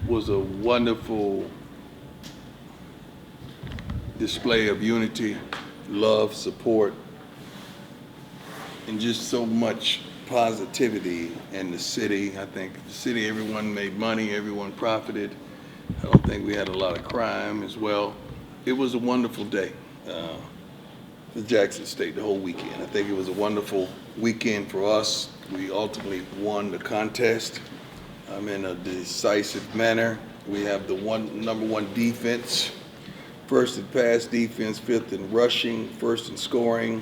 was a wonderful display of unity, love, support, and just so much positivity in the city. I think the city, everyone made money, everyone profited. I don't think we had a lot of crime as well. It was a wonderful day for Jackson State the whole weekend. I think it was a wonderful weekend for us. We ultimately won the contest in a decisive manner. We have the number one defense, first in pass defense, fifth in rushing, first in scoring,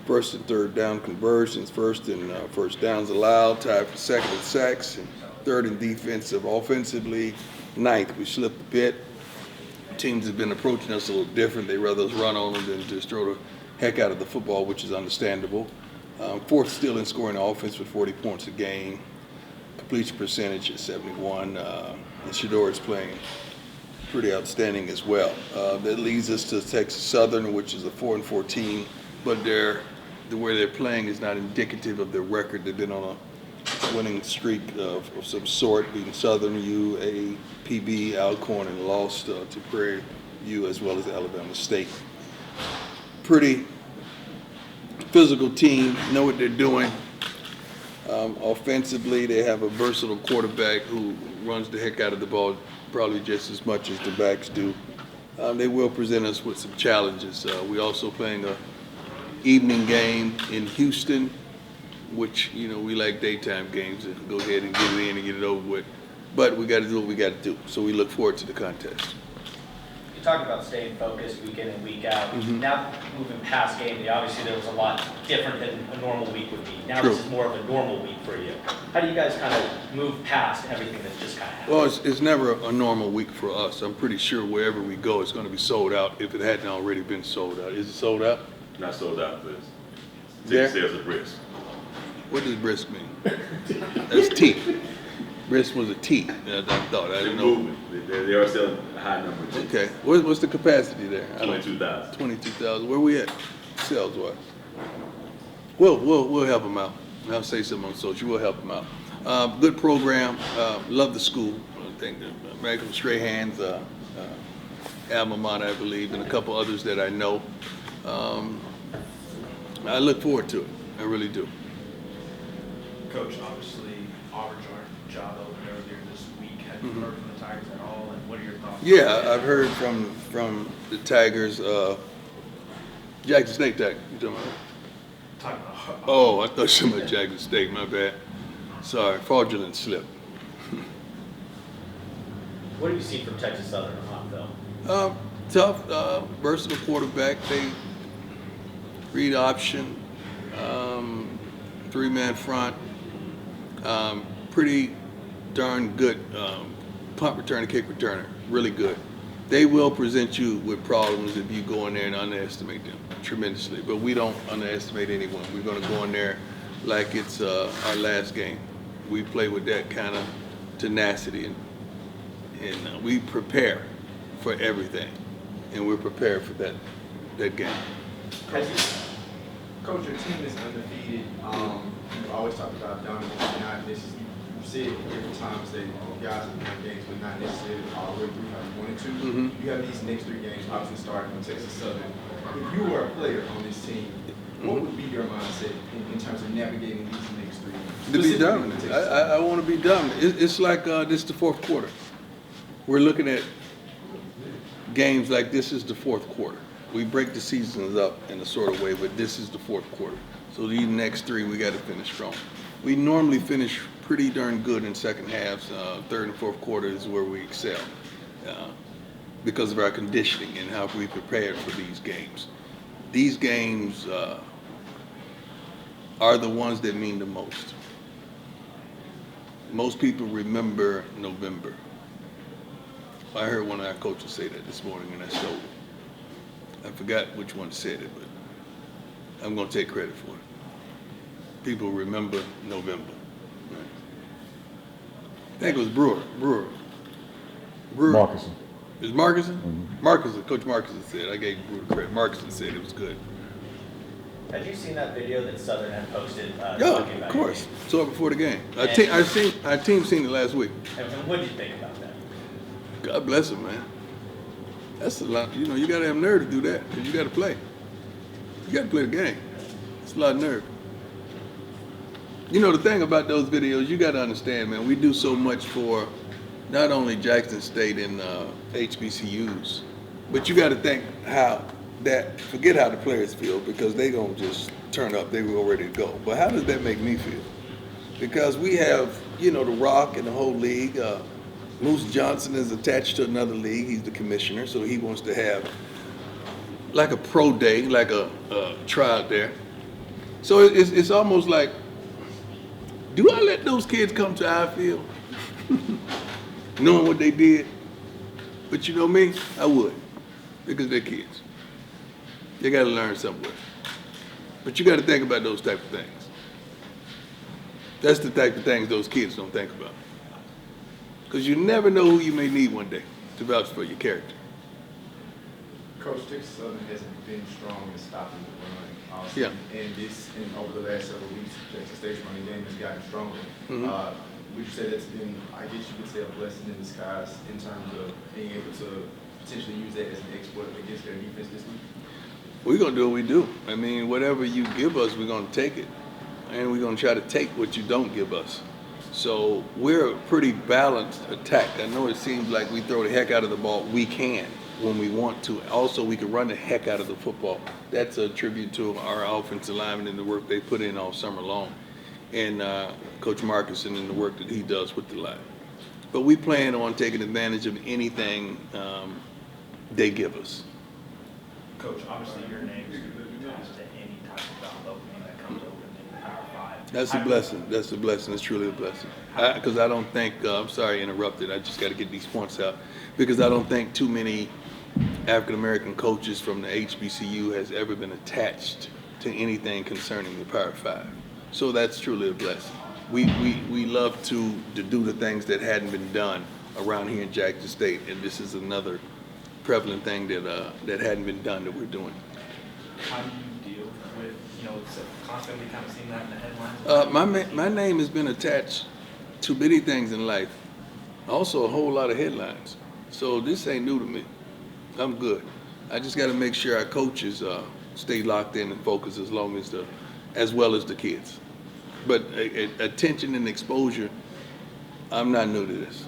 first and third down conversions, first in first downs allowed, tied for second in sacks, and third in defensive. Offensively, ninth. We slipped a bit. Teams have been approaching us a little different. They rather us run on them than just throw the heck out of the football, which is understandable. Fourth still in scoring offense with 40 points a game. Completion percentage is 71. And Shador is playing pretty outstanding as well. That leads us to Texas Southern, which is a 4-4 team, but the way they're playing is not indicative of their record. They've been on a winning streak of some sort, beating Southern U, APB, Alcorn, and lost to Prairie U as well as Alabama State. Pretty physical team, know what they're doing. Offensively, they have a versatile quarterback who runs the heck out of the ball probably just as much as the backs do. They will present us with some challenges. We also playing a evening game in Houston, which, you know, we like daytime games and go ahead and get it in and get it over with. But we got to do what we got to do. So we look forward to the contest. You talked about staying focused week in and week out. Now moving past game day, obviously there was a lot different than a normal week would be. Now True. This is more of a normal week for you. How do you guys kind of move past everything that's just kind of happened? Well, it's never a normal week for us. I'm pretty sure wherever we go, it's going to be sold out if it hadn't already been sold out. Is it sold out? Not sold out, but There? ticket sales are brisk. What does brisk mean? That's T. Brisk was a T. I thought. I didn't know. Movement. They are selling a high number. Okay. What's the capacity there? 22,000. 22,000. Where we at? Sales wise. We'll help them out. I'll say something on social. We'll help them out. Good program. Love the school. I think American Strahan's alma mater, I believe, and a couple others that I know. I look forward to it. I really do. Coach, obviously Auburn's job opened earlier this week. Have you heard from the Tigers at all, and what are your thoughts? Yeah, I've heard from the Tigers. Jackson State Tigers. You talking about? Talking about Oh, I thought you were talking about Jackson State. My bad. Sorry, fraudulent slip. What do you see from Texas Southern on film? Tough, versatile quarterback. They read option, three-man front. Pretty darn good punt returner, kick returner. Really good. They will present you with problems if you go in there and underestimate them tremendously. But we don't underestimate anyone. We're going to go in there like it's our last game. We play with that kind of tenacity, and we prepare for everything, and we're prepared for that game. Coach, your team is undefeated. You always talk about dominance, not necessarily. You said different times that guys have won games, but not necessarily all the way through how you wanted to. You have these next three games, obviously starting with Texas Southern. If you were a player on this team, what would be your mindset in terms of navigating these next three games? To be dominant. I want to be dominant. It's like this is the fourth quarter. We're looking at games like this is the fourth quarter. We break the seasons up in a sort of way, but this is the fourth quarter. So these next three, we got to finish strong. We normally finish pretty darn good in second halves. Third and fourth quarter is where we excel because of our conditioning and how we prepared for these games. These games are the ones that mean the most. Most people remember November. I heard one of our coaches say that this morning, and I stole it. I forgot which one said it, but I'm going to take credit for it. People remember November. Right? I think it was Brewer. Marcusson. Is Marcusson? Marcusson, Coach Marcusson said. I gave Brewer credit. Marcusson said it was good. Had you seen that video that Southern had posted? Yeah, talking about of course. your game? Saw it before the game. Our team seen it last week. And what did you think about that? God bless him, man. That's a lot. You know, you got to have nerve to do that because you got to play. You got to play the game. It's a lot of nerve. You know, the thing about those videos, you got to understand, man, we do so much for not only Jackson State and HBCUs, but you got to think forget how the players feel because they going to just turn up. They were ready to go. But how does that make me feel? Because we have, you know, The Rock and the whole league. Moose Johnson is attached to another league. He's the commissioner, so he wants to have like a pro day, like a tryout there. So it's almost like, do I let those kids come to our field, knowing what they did? But you know me, I would, because they're kids. They got to learn somewhere. But you got to think about those type of things. That's the type of things those kids don't think about. Because you never know who you may need one day to vouch for your character. Coach, Texas Southern hasn't been strong in stopping the run. Also. Yeah. And over the last several weeks, Jackson State's running game has gotten stronger. Would you say that's been, I guess you could say, a blessing in disguise in terms of being able to potentially use that as an exploit against their defense this week? We're going to do what we do. I mean, whatever you give us, we're going to take it. And we're going to try to take what you don't give us. So we're a pretty balanced attack. I know it seems like we throw the heck out of the ball. We can when we want to. Also, we can run the heck out of the football. That's a tribute to our offensive linemen and the work they put in all summer long. And Coach Marcuson and the work that he does with the line. But we plan on taking advantage of anything they give us. Coach, obviously your name is attached to any type of job opening that comes open in the Power 5. That's a blessing. That's a blessing. It's truly a blessing. Because I don't think, I'm sorry I interrupted, I just got to get these points out. Because I don't think too many African-American coaches from the HBCU has ever been attached to anything concerning the Power 5. So that's truly a blessing. We love to do the things that hadn't been done around here in Jackson State, and this is another prevalent thing that hadn't been done that we're doing. How do you deal with, you know, it's constantly kind of seeing that in the headlines? My name has been attached to many things in life, also a whole lot of headlines. So this ain't new to me. I'm good. I just got to make sure our coaches stay locked in and focused as well as the kids. But attention and exposure, I'm not new to this.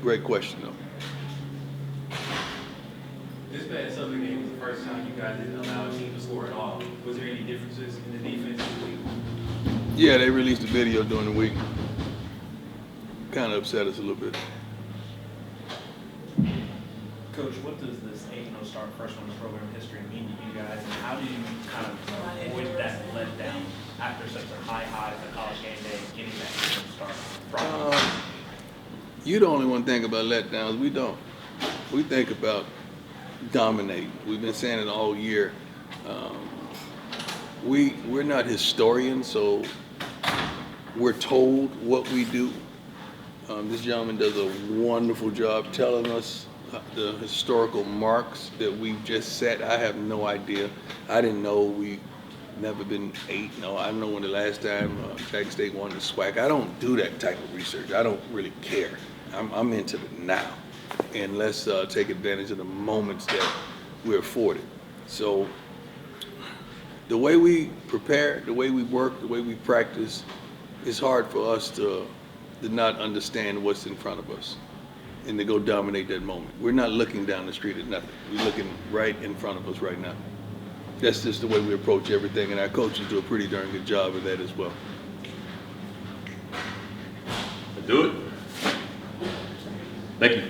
Great question, though. This past Southern game was the first time you guys didn't allow a team to score at all. Was there any differences in the defense this week? Yeah, they released a video during the week. Kind of upset us a little bit. Coach, what does this 8-0 start first on the program history mean to you guys, and how do you kind of avoid that letdown after such a high for college game day, getting that 8-0 start? You the only one think about letdowns. We don't. We think about dominate. We've been saying it all year. We're not historians, so we're told what we do. This gentleman does a wonderful job telling us the historical marks that we've just set. I have no idea. I didn't know we've never been 8-0. I don't know when the last time Jackson State won the SWAC. I don't do that type of research. I don't really care. I'm into the now. And let's take advantage of the moments that we're afforded. So the way we prepare, the way we work, the way we practice, it's hard for us to not understand what's in front of us and to go dominate that moment. We're not looking down the street at nothing. We're looking right in front of us right now. That's just the way we approach everything, and our coaches do a pretty darn good job of that as well. Do it. Thank you.